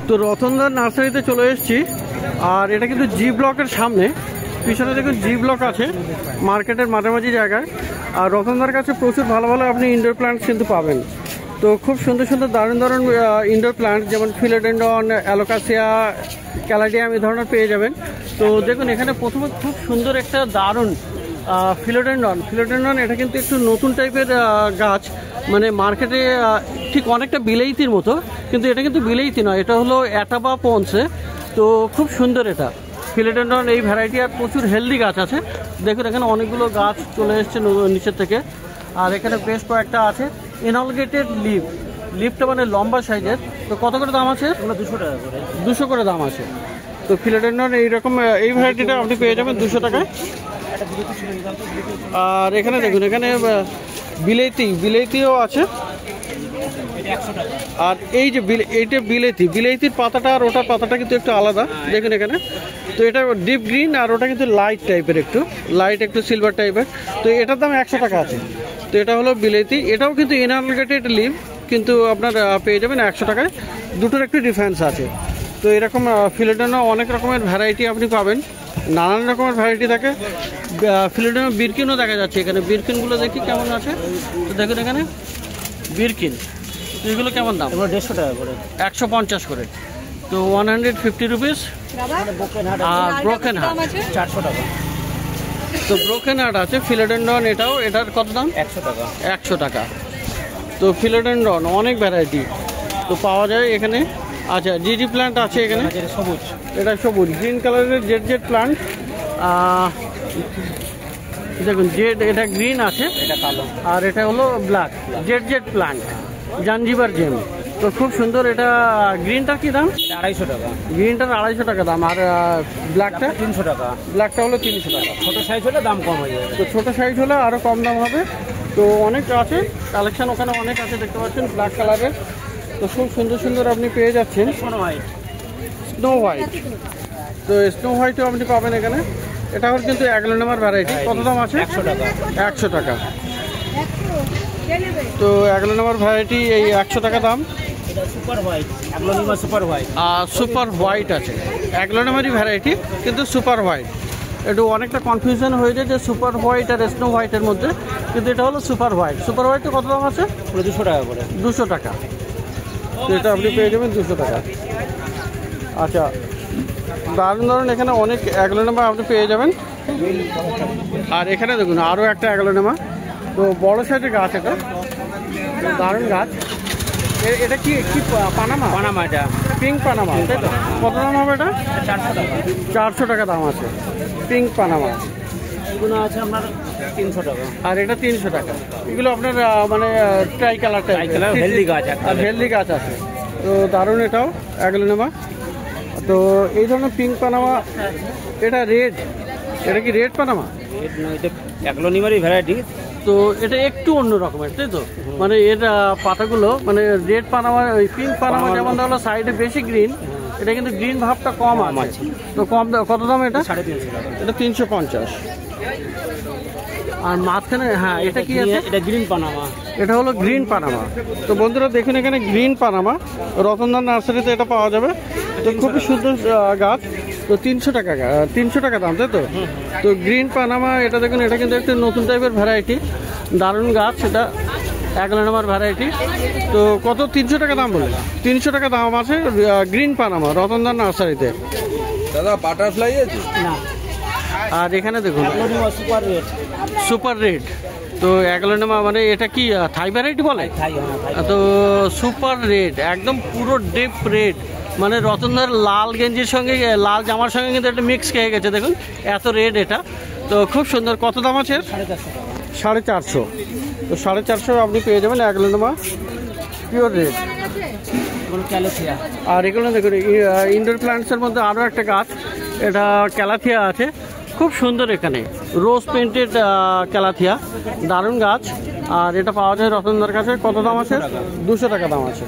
তো রতনদার নার্সারিতে চলে এসেছি, আর এটা কিন্তু জি ব্লকের সামনে। পিছনে দেখুন জি ব্লক আছে, মার্কেটের মাঝামাঝি জায়গায়। আর রতনদার কাছে প্রচুর ভালো ভালো আপনি ইনডোর প্ল্যান্টস কিন্তু পাবেন। তো খুব সুন্দর সুন্দর দারুণ দারুণ ইনডোর প্ল্যান্ট, যেমন ফিলোডেন্ড্রন, অ্যালোকাসিয়া, ক্যালাডিয়াম এই ধরনের পেয়ে যাবেন। তো দেখুন এখানে প্রথমে খুব সুন্দর একটা দারুণ ফিলোডেন্ড্রন। এটা কিন্তু একটু নতুন টাইপের গাছ, মানে মার্কেটে ঠিক অনেকটা বিলাইতির মতো, কিন্তু এটা কিন্তু বিলাইতি নয়, এটা হলো অ্যাটাবা পন্সে। তো খুব সুন্দর এটা ফিলোডেন্ড্রন এই ভ্যারাইটি, আর প্রচুর হেলদি গাছ আছে। দেখুন এখানে অনেকগুলো গাছ চলে এসছে নিচের থেকে। আর এখানে বেশ কয়েকটা আছে এনলগেটেড লিফটা, মানে লম্বা সাইজের। তো কত করে দাম আছে? 200 টাকা করে, 200 করে দাম আছে। তো ফিলোডেন্ড্রন এইরকম এই ভ্যারাইটিটা আপনি পেয়ে যাবেন 200 টাকায়। আর এখানে দেখুন এখানে বিলাইতিও আছে। আর এই যে এইটা বিলাইতির পাতাটা আর ওটার পাতাটা কিন্তু একটু আলাদা, দেখুন এখানে। তো এটা ডিপ গ্রিন, আর ওটা কিন্তু লাইট টাইপের, একটু সিলভার টাইপের। তো এটার দাম 100 টাকা আছে। তো এটা হলো বিলাইতি, এটাও কিন্তু ইনঅর্গেটেড লিভ, কিন্তু আপনার পেয়ে যাবেন 100 টাকায়। দুটোর একটু ডিফারেন্স আছে। তো এরকম ফিলোডেন্ড্রন অনেক রকমের ভ্যারাইটি আপনি পাবেন, নানান রকমের ভ্যারাইটি থাকে। ফিলোডেন্ড্রন বিরকিনও দেখা যাচ্ছে এখানে। বিরকিনগুলো দেখি কেমন আছে। তো দেখুন এখানে বিরকিন, এগুলো কেমন দাম? 150 টাকা করে, 150 করে। তো 150 রুপিস। আর ব্রোকেন হার্ট 400 টাকা। তো ব্রোকেন হার্ট আছে ফিলোডেন্ড্রন, এটার কত দাম? 100 টাকা, 100 টাকা। তো ফিলোডেন্ড্রন অনেক ভ্যারাইটি তো পাওয়া যায় এখানে। আচ্ছা, জিজি প্ল্যান্ট আছে এখানে, সবুজ, এটা সবুজ গ্রিন কালারের জেড প্ল্যান্ট। দেখুন এটা গ্রিন আছে, এটা কালো, আর এটা হলো ব্ল্যাক জেড প্ল্যান্ট, জাঞ্জিবার জেম। তো খুব সুন্দর। এটা গ্রিনটার কি দাম? 250 টাকা। গ্রিনটার 250 টাকা দাম। আর ব্ল্যাকটা 300 টাকা। ব্ল্যাকটা হলো 300 টাকা। ছোটো সাইজ হলে দাম কম হয়ে যাবে। তো ছোটো সাইজ হলে আরও কম দাম হবে। তো অনেক আছে কালেকশন ওখানে, অনেক আছে, দেখতে পাচ্ছেন ব্ল্যাক কালারের। তো খুব সুন্দর সুন্দর আপনি পেয়ে যাচ্ছেন। স্নো হোয়াইট, তো স্নো হোয়াইটও আপনি পাবেন এখানে। এটাও কিন্তু অ্যাগ্লোনেমার ভ্যারাইটি। কত দাম আছে? 100 টাকা, 100 টাকা। তো অ্যাগ্লোনেমার ভ্যারাইটি এই 100 টাকা দাম। Super white, aglaonema super white. Super white আছে, অ্যাগ্লোনেমারই ভ্যারাইটি কিন্তু সুপার হোয়াইট। একটু অনেকটা কনফিউশন হয়ে যায় যে সুপার হোয়াইট আর স্নো হোয়াইটের মধ্যে, কিন্তু এটা হলো সুপার হোয়াইট। সুপার হোয়াইটে কত দাম আছে? 200 টাকা করে, 200 টাকা। তো এটা আপনি পেয়ে যাবেন 200 টাকা। আচ্ছা, দারুণ দারুণ এখানে অনেক অ্যাগ্লোনেমা আপনি পেয়ে যাবেন। আর এখানে দেখুন আরও একটা অ্যাগ্লোনেমা। তো বড় সাইজের গাছ, এটা দারুণ গাছ। এটা কি পানামা? পানামা, এটা পিঙ্ক পানামা, তাই তো? কত দাম হবে এটা? 400 টাকা, 400 টাকা দাম আছে পিঙ্ক পানামা। এগুলো আছে আপনার 300 টাকা, আর এটা 300 টাকা। এগুলো আপনার মানে ট্রাই কালার হেলদি গাছ, আর হেলদি গাছ আছে। তো দারুণ এটাও অ্যাগ্লোনেমা। তো এই ধরনের পিঙ্ক পানামা, এটা রেড, এটা কি রেড পানামা? এটা অ্যাগ্লোনেমারই ভ্যারাইটি। তো এটা একটু অন্য রকমের, তাই তো? মানে এর পাতাগুলো মানে রেড পানামা, ওই পিঙ্ক পানামা যেমন হলো সাইডে বেশি গ্রিন, এটা কিন্তু গ্রিন ভাবটা কম আছে। তো কম, কত দাম এটা? 350 টাকা, এটা 350। আর মাঝখানে হ্যাঁ এটা কি আছে? এটা গ্রিন পানামা, এটা হলো গ্রিন পানামা। তো বন্ধুরা দেখুন এখানে গ্রিন পানামা রতনদার নার্সারিতে এটা পাওয়া যাবে। তো খুবই সুন্দর গাছ। তো 300 টাকা, 300 টাকা দাম, তাই তো? তো গ্রিন পানামা এটা দেখুন, এটা কিন্তু একটা নতুন টাইপের ভ্যারাইটি, দারুণ গাছ। এটা অ্যাগ্লোনেমার ভ্যারাইটি। তো কত? 300 টাকা দাম বলে, 300 টাকা দাম আছে গ্রিন পানামা রতনদার নার্সারিতে। দাদা বাটারফ্লাই আছে না? আর এখানে দেখুন সুপার রেড। তো অ্যাগ্লোনেমা মানে এটা কি থাই ভ্যারাইটি বলে? তো সুপার রেড, একদম পুরো ডিপ রেড, মানে রতনদার লাল গেঞ্জির সঙ্গে লাল জামার সঙ্গে কিন্তু একটা মিক্স খেয়ে গেছে, দেখুন এত রেড এটা। তো খুব সুন্দর। কত দাম আছে? 450। তো 450 আপনি পেয়ে যাবেন অ্যাগ্লোনেমা পিওর রেড। আর এগুলো দেখুন ইনডোর প্ল্যান্টসের মধ্যে আরও একটা গাছ, এটা ক্যালাথিয়া আছে, খুব সুন্দর। এখানে রোজ পেন্টেড ক্যালাথিয়া, দারুণ গাছ। আর এটা পাওয়া যায় রতনদার কাছে। কত দাম আছে? 200 টাকা দাম আছে।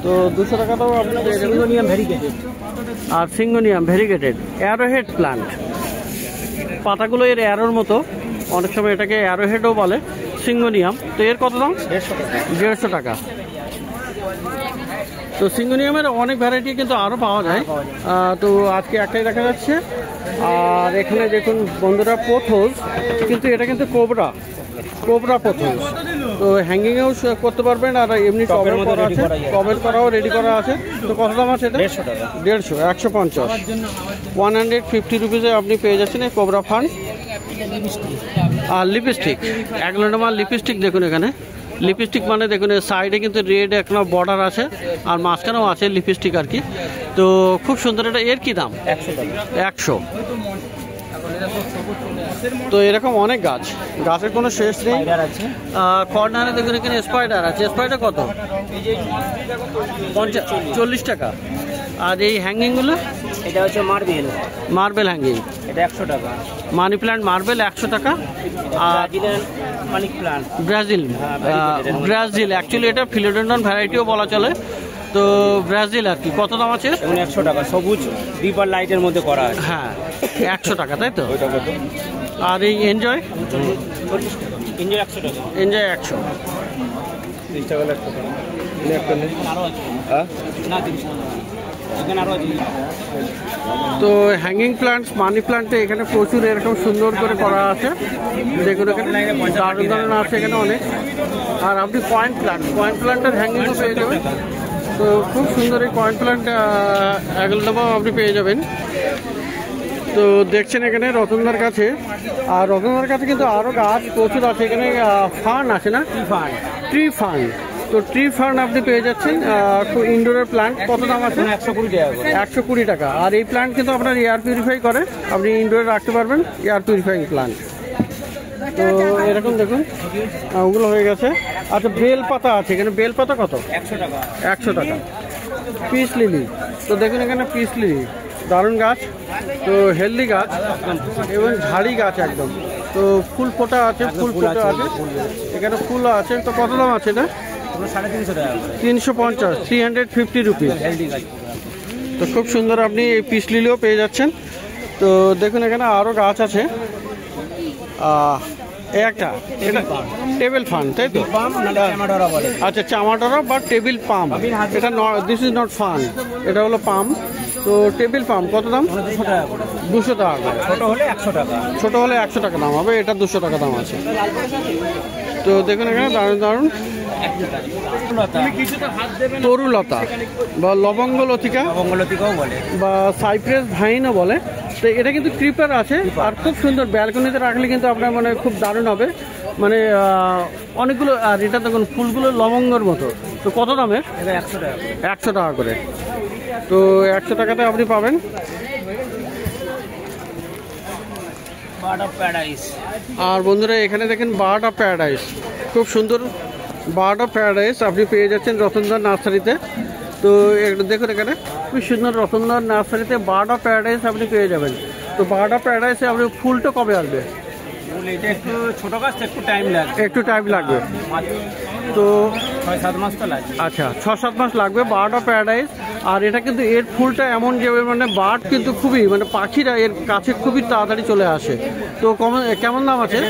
তো 200 টাকাটাও আপনি পেয়ে যাবেন। সিঙ্গোনিয়াম ভ্যারিগেটেড, আর সিঙ্গোনিয়াম ভ্যারিগেটেড অ্যারোহেড প্ল্যান্ট। পাতাগুলো এর অ্যারোর মতো, অনেক সময় এটাকে অ্যারোহেডও বলে, সিঙ্গোনিয়াম। তো এর কত দাম? 150 টাকা। তো সিঙ্গোনিয়ামের অনেক ভ্যারাইটি কিন্তু আরও পাওয়া যায়। তো আজকে একটাই দেখা যাচ্ছে। আর এখানে দেখুন বন্ধুরা পোথোস, কিন্তু এটা কিন্তু কোবরা পোথোস। তো হ্যাঙ্গিংয়েও করতে পারবেন, আর এমনি টবের করা আছে, টবের করাও রেডি করা আছে। তো কত দাম আছে এটা? 150, 150, 150 রুপিসে আপনি পেয়ে যাচ্ছেন এই কোবরা ফান। আর লিপস্টিক, অ্যাগলোনোমা লিপস্টিক দেখুন এখানে। লিপস্টিক মানে দেখুন সাইডে কিন্তু রেড একটা বর্ডার আছে, আর মাঝখানেও আছে লিপস্টিক আর কি। তো খুব সুন্দর। এটা এর কি দাম? 100। তো এরকম অনেক গাছের কোনো শেষ নেই। কর্নারে দেখুন এখানে স্পাইডার আছে। স্পাইডার কত? 40 টাকা। আর এই হ্যাঙ্গিংগুলো? এটা হচ্ছে মার্বেল হ্যাঙ্গিং, এটা 100 টাকা। মানি প্ল্যান্ট মার্বেল 100 টাকা। আর মানি প্ল্যান্ট ব্রাজিল অ্যাকচুয়ালি এটা ফিলোডেন্ড্রন ভ্যারাইটিও বলা চলে। তো ব্রাজিল আর কি, কত দাম আছে? 100 টাকা। সবুজ ডিপার লাইটের মধ্যে করা আছে। হ্যাঁ, 100 টাকা, তাই তো? আর এই এনজয়? এনজয় 100 টাকা। এনজয় 100। তো হ্যাঙ্গিং প্ল্যান্টস, মানি প্ল্যান্টে এখানে প্রচুর এরকম সুন্দর করে করা আছে। দেখুন এখানে দারুণ আছে এখানে অনেক। আর আপনি পয়েন্ট প্ল্যান্টের হ্যাঙ্গিংও পেয়ে যাবেন। তো খুব সুন্দর এই পয়েন্ট প্ল্যান্ট অ্যাগলোনোমা আপনি পেয়ে যাবেন। তো দেখছেন এখানে রতনদার কাছে। আর রতনদার কাছে কিন্তু আরও গাছ প্রচুর আছে। এখানে ফার্ন আছে না? Tree fern. তো ট্রি ফার্ন আপনি পেয়ে যাচ্ছেন। ইনডোরের প্ল্যান্ট কত দাম আছে? 120 টাকা। 120 টাকা। আর এই প্ল্যান্ট কিন্তু আপনার এয়ার পিউরিফাই করে, আপনি ইনডোরে রাখতে পারবেন, এয়ার পিউরিফাইং প্ল্যান্ট। তো এরকম দেখুন ওগুলো হয়ে গেছে। আচ্ছা, বেল পাতা আছে এখানে। বেল পাতা কত? 100 টাকা। 100 টাকা। পিস লিলি, তো দেখুন এখানে পিস লিলি, দারুণ গাছ। তো হেলদি গাছ এবং ঝাড়ি গাছ একদম। তো ফুল ফোটা আছে, এখানে ফুল আছে। তো কত দাম আছে এটা? 350 টাকা। 350, 350 রুপিস। তো খুব সুন্দর আপনি এই পিস লিলিও পেয়ে যাচ্ছেন। তো দেখুন এখানে আরও গাছ আছে। একটা টেবিল ফার্ন, তাই তো? আচ্ছা, চামাডোরা বা টেবিল পাম। এটা দিস ইজ নট ফার্ন, এটা হলো পাম। তো টেবিল পাম কত দাম? 200 টাকা। ছোট হলে 100 টাকা। ছোট হলে 100 টাকা দাম হবে, এটা 200 টাকা দাম আছে। তো দেখুন এখানে দারুণ তরুলতা বা লবঙ্গ লতিকাও বলে, বা সাইপ্রেস ভাইনও বলে। তো এটা কিন্তু ক্রিপার আছে, আর খুব সুন্দর ব্যালকনিতে রাখলে কিন্তু আপনার মানে খুব দারুণ হবে। মানে অনেকগুলো। আর এটা দেখুন ফুলগুলো লবঙ্গর মতো। তো কত দামের? 100 টাকা। 100 টাকা করে। তো 100 টাকাতে আপনি পাবেন। Bird of paradise. আর বন্ধুরা এখানে দেখেন বার্ড অফ প্যারাডাইস, খুব সুন্দর বার্ড অফ প্যারাডাইস আপনি পেয়ে যাচ্ছেন রতনদার নার্সারিতে। তো দেখুন এখানে খুব সুন্দর রতনদার নার্সারিতে বার্ড অফ প্যারাডাইস আপনি পেয়ে যাবেন। তো বার্ড অফ প্যারাডাইসে আপনি ফুলটা কবে আসবে? এটা একটু ছোট গাছ, একটু টাইম লাগবে। তো 6-7 মাস তো লাগবে। আচ্ছা, 6-7 মাস লাগবে বার্ড অফ প্যারাডাইস। আর এটা কিন্তু এর ফুলটা এমন যে মানে বার্ড কিন্তু খুবই মানে পাখিরা এর কাছে খুবই তাড়াতাড়ি চলে আসে। তো কেমন দাম আছে এর?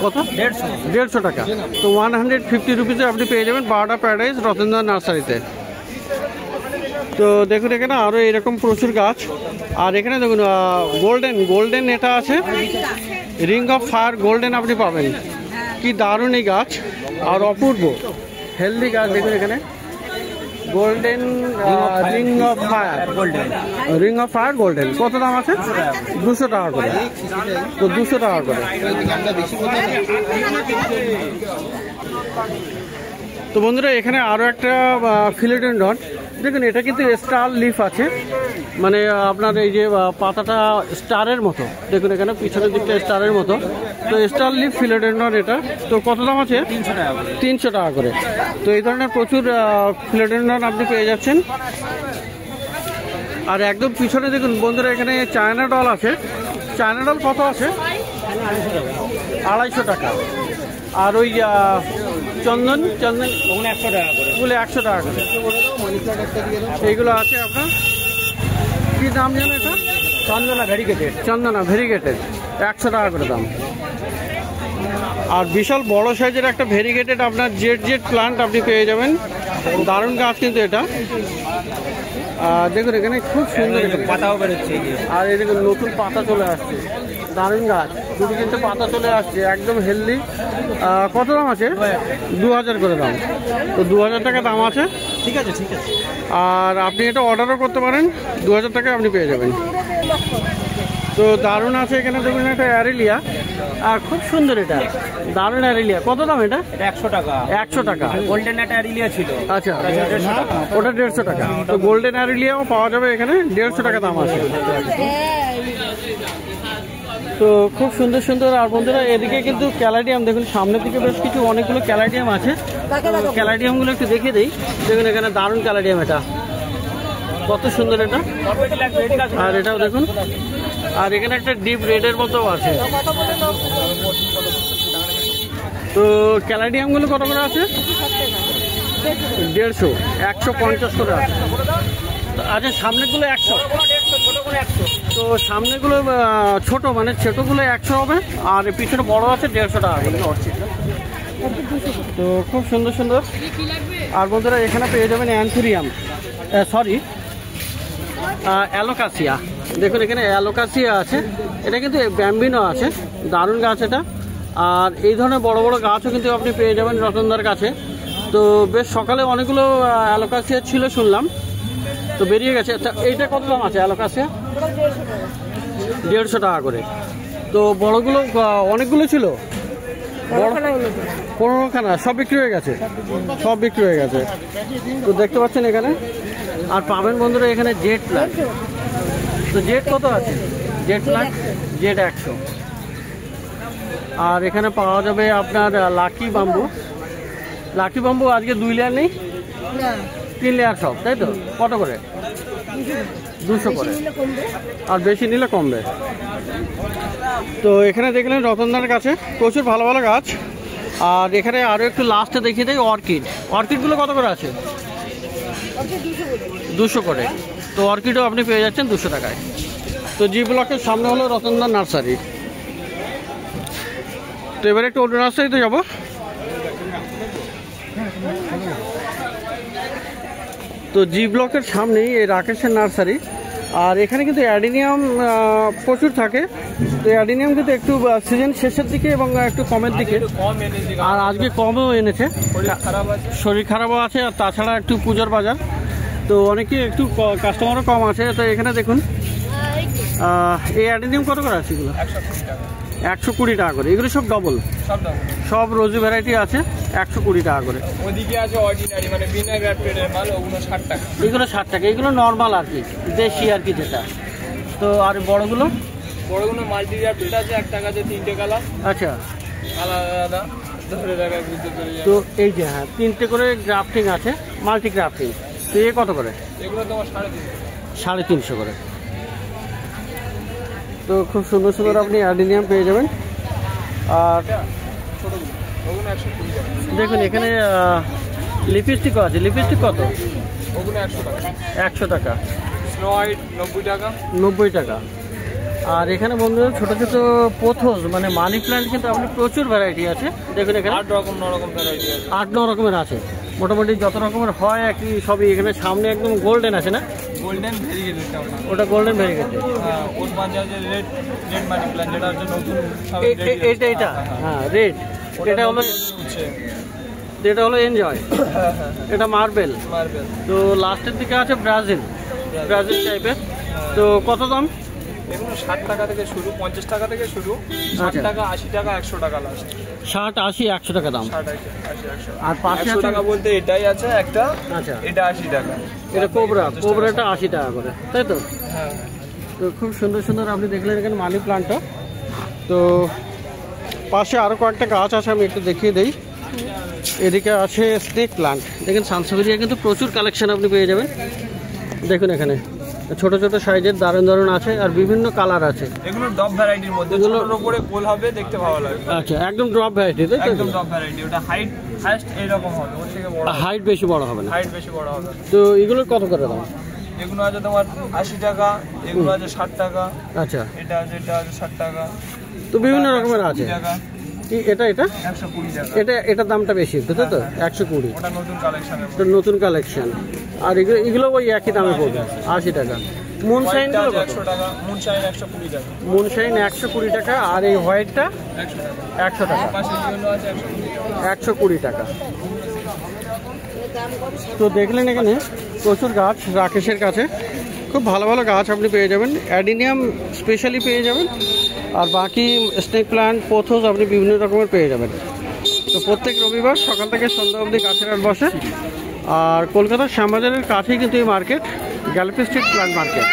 কত? 150 টাকা। তো 150 রুপিসে আপনি পেয়ে যাবেন বার্ড অফ প্যারাডাইস রতনদার নার্সারিতে। তো দেখুন এখানে আরও এরকম প্রচুর গাছ। আর এখানে দেখুন গোল্ডেন এটা আছে, রিং অফ ফায়ার গোল্ডেন আপনি পাবেন। কি দারুণ এই গাছ, আর অপূর্ব হেলদি গাছ। দেখুন এখানে golden ring of fire golden. কত দাম আছে? 200 টাকা করে। তো 200 টাকা করে। তো বন্ধুরা এখানে আরও একটা ফিলোডেন্ড্রন দেখুন, এটা কিন্তু স্টার লিফ আছে, মানে আপনার এই যে পাতাটা স্টারের মতো। দেখুন এখানে পিছনের দিকটা স্টারের মতো। তো স্টার লিফ ফিলোডেন্ড্রন এটা। তো কত দাম আছে? 300 টাকা করে। তো এই ধরনের প্রচুর ফিলোডেন্ড্রন আপনি পেয়ে যাচ্ছেন। আর একদম পিছনে দেখুন বন্ধুরা এখানে চায়না ডল আছে। চায়না ডল কত আছে? 250 টাকা। আর ওই চন্দন 100 টাকা করে। 100 টাকা করে। এইগুলো আছে আপনার। কি দাম জানো এটা? চন্দনা ভেরিগেটেড 100 টাকা করে দাম। আর বিশাল বড় সাইজের একটা ভেরিগেটেড আপনার জেড প্লান্ট আপনি পেয়ে যাবেন দারুণ গাছ কিন্তু এটা। দেখুন এখানে খুব সুন্দর পাতাও বেরোচ্ছে। আর এই দেখুন নতুন পাতা চলে আসছে, দারুণ গাছ, দুটো তিনটে পাতা চলে আসছে, একদম হেলদি। কত দাম আছে? 2000 করে দাম। তো 2000 টাকা দাম আছে। ঠিক আছে ঠিক আছে। আর আপনি এটা অর্ডারও করতে পারেন, 2000 টাকায় আপনি পেয়ে যাবেন। তো দারুণ আছে এখানে দেখুন একটা অ্যারেলিয়া, আর খুব সুন্দর এটা, দারুণ অ্যারেলিয়া। কত দাম এটা? 100 টাকা। 100 টাকা। গোল্ডেন একটা অ্যারিলিয়া ছিল। আচ্ছা, ওটা 150 টাকা। তো গোল্ডেন অ্যারেলিয়াও পাওয়া যাবে এখানে, 150 টাকা দাম আছে। তো খুব সুন্দর সুন্দর। আর বন্ধুরা এদিকে কিন্তু ক্যালাডিয়াম দেখুন, সামনের দিকে বেশ কিছু অনেকগুলো ক্যালাডিয়াম আছে। ক্যালাডিয়ামগুলো একটু দেখে দিই। দেখুন এখানে দারুণ ক্যালাডিয়াম, এটা কত সুন্দর এটা। আর এটাও দেখুন, আর এখানে একটা ডিপ রেডের মতো আছে। তো ক্যালাডিয়ামগুলো কত করে আছে? 150, 150 করে আছে। আচ্ছা, সামনেগুলো 100। তো সামনেগুলো ছোট, মানে ছোটগুলো 100 হবে, আর পিছনে বড় আছে 150 টাকা। তো খুব সুন্দর সুন্দর। আর বন্ধুরা এখানে পেয়ে যাবেন অ্যান্থুরিয়াম, সরি অ্যালোকাসিয়া। দেখুন এখানে অ্যালোকাসিয়া আছে, এটা কিন্তু ব্যাম্বিনো আছে, দারুণ গাছ এটা। আর এই ধরনের বড় বড় গাছও কিন্তু আপনি পেয়ে যাবেন রতনদার কাছে। তো বেশ সকালে অনেকগুলো অ্যালোকাসিয়া ছিল শুনলাম, তো বেরিয়ে গেছে। এইটা কত দাম আছে অ্যালোকাসিয়া? 150 টাকা করে। তো বড়গুলো অনেকগুলো ছিল, 15খানা, সব বিক্রি হয়ে গেছে, সব বিক্রি হয়ে গেছে। তো দেখতে পাচ্ছেন এখানে। আর পাবেন বন্ধুরা এখানে জেট প্লান্ট। তো জেট কত আছে? Jet plant jet 100। আর এখানে পাওয়া যাবে আপনার লাকি বাম্বু। লাকি বাম্বু আজকে 2 লেয়ার নেই, 3 লেয়ার সব, তাই তো? কত করে? 200 করে। আর বেশি নিলে কমবে। তো এখানে দেখলেন রতনদার কাছে প্রচুর ভালো ভালো গাছ। আর এখানে আরও একটু লাস্টে দেখিয়ে দেয় অর্কিড। অর্কিডগুলো কত করে আছে? 200 করে। তো অর্কিডও আপনি পেয়ে যাচ্ছেন 200 টাকায়। তো জি ব্লকের সামনে হলো রতনদার নার্সারি। তো এবারে একটু অন্য নার্সারিতে যাবো। তো জি ব্লকের সামনেই এই রাকেশের নার্সারি। আর এখানে কিন্তু অ্যাডিনিয়াম প্রচুর থাকে। তো অ্যাডিনিয়াম কিন্তু একটু সিজন শেষের দিকে এবং একটু কমের দিকে, আর আজকে কমও এনেছে। শরীর খারাপও আছে, আর তাছাড়া একটু পুজোর বাজার, তো অনেকে একটু কাস্টমারও কম আছে। তো এখানে দেখুন এই অ্যাডিনিয়াম কত করে আছে? এগুলো 120 টাকা করে। এগুলো সব ডবল, সব রোজি ভ্যারাইটি আছে, 120 টাকা করে। ওদিকে আছে অর্ডিনারি, মানে বিনা গ্রাফটেডের মাল, ওগুলো 60 টাকা। এগুলো 60 টাকা। এগুলো নর্মাল আর কি, দেশি আর কি যেটা। তো আর বড়গুলো? বড়গুলো মাল্টি গ্রাফটেড আছে, 1 টাকাতে 3টে কালার। আচ্ছা, আলাদা ধরে রাখা বুঝতে পেরে যাবে। তো এই যে হ্যাঁ 3টে করে গ্রাফটিং আছে, মাল্টি গ্রাফটিং। তো এ কত করে? এগুলো তোমার 350 করে। তো খুব সুন্দর সুন্দর আপনি অ্যাডিনিয়াম পেয়ে যাবেন। আর দেখুন এখানে লিপস্টিকও আছে। লিপস্টিক কত? ওগুলো 100 টাকা। 100 টাকা। স্নো হোয়াইট 90 টাকা। 90 টাকা। আর এখানে বন্ধুরা ছোট ছোট পোথোস, মানে মানি প্ল্যান্ট কিন্তু আপনি প্রচুর ভ্যারাইটি আছে। দেখুন এখানে 8 রকম 9 রকম ভ্যারাইটি আছে। 8-9 রকমের আছে মোটামুটি, যত রকমের হয় একই সবই। এখানে সামনে একদম গোল্ডেন আছে না? গোল্ডেন ভেরিগেটেড ওটা গোল্ডেন ভেরিগেটেড। হ্যাঁ, ওর মাঝে আছে রেড মানি প্ল্যান্ট, যেটা হচ্ছে নতুন সব। এটা হ্যাঁ রেড। এটা হলো এনজয়। এটা মার্বেল। তো লাস্টের দিকে আছে ব্রাজিল টাইপের। তো কত দাম? এগুলো 60 টাকা থেকে শুরু, 50 টাকা থেকে শুরু, 60 টাকা, 80 টাকা, 100 টাকা লাস্ট। 60, 80, 100 টাকা দাম। 60, 80, 100। আর পাশে 100 টাকা বলতে এটাই আছে একটা। আচ্ছা, এটা 80 টাকা। এটা কোবরাটা 80 টাকা করে, তাই তো? হ্যাঁ। তো খুব সুন্দর সুন্দর আপনি দেখলেন এখানে মানি প্লান্টটা। তো পাশে আরও কয়েকটা গাছ আছে, আমি একটু দেখিয়ে দিই। এদিকে আছে স্নেক প্লান্ট। দেখেন সানসাভেরিয়া কিন্তু প্রচুর কালেকশন আপনি পেয়ে যাবেন। দেখুন এখানে ছোট ছোট সাইজের দারুণ দারুণ আছে, আর বিভিন্ন কালার আছে। এগুলো ড্রপ ভ্যারাইটির মধ্যে, ছোটর উপরে কোল হবে, দেখতে ভালো লাগবে। আচ্ছা, একদম ড্রপ ভ্যারাইটি, তাই তো? একদম ড্রপ ভ্যারাইটি। ওটা হাইট এরকম হবে, ওর থেকে বড়। হাইট বেশি বড় হবে না? হাইট বেশি বড় হবে। তো এগুলোর কত করে দাম? এগুলো আছে তোমার 80 টাকা, এগুলো আছে 60 টাকা। আচ্ছা, এটা আছে 60 টাকা। তো বিভিন্ন রকমের আছে। এটা এটা 120 টাকা। এটার দামটা বেশি একটু, তাই তো? 120। ওটা নতুন কালেকশনের এটা নতুন কালেকশন। আর এগুলো ওই একই দামে পড়বে, 80 টাকা। মুনশাইন গুলো কত? 100 টাকা, মুনশাইন 120 টাকা। মুনশাইন 120 টাকা। আর এই হোয়াইটটা 100 টাকা। 100 টাকা। পাশে ইয়েলো আছে 120 টাকা। তো দেখলেন এখানে প্রচুর গাছ রাকেশের কাছে, খুব ভালো ভালো গাছ আপনি পেয়ে যাবেন। অ্যাডিনিয়াম স্পেশালি পেয়ে যাবেন, আর বাকি স্নেক প্ল্যান্ট, পোথোস আপনি বিভিন্ন রকমের পেয়ে যাবেন। তো প্রত্যেক রবিবার সকাল থেকে সন্ধ্যা অবধি গাছের হাট বসে। আর কলকাতার শ্যামবাজারের কাছেই কিন্তু এই মার্কেট, গ্যালাপি স্ট্রিট প্ল্যান্ট মার্কেট।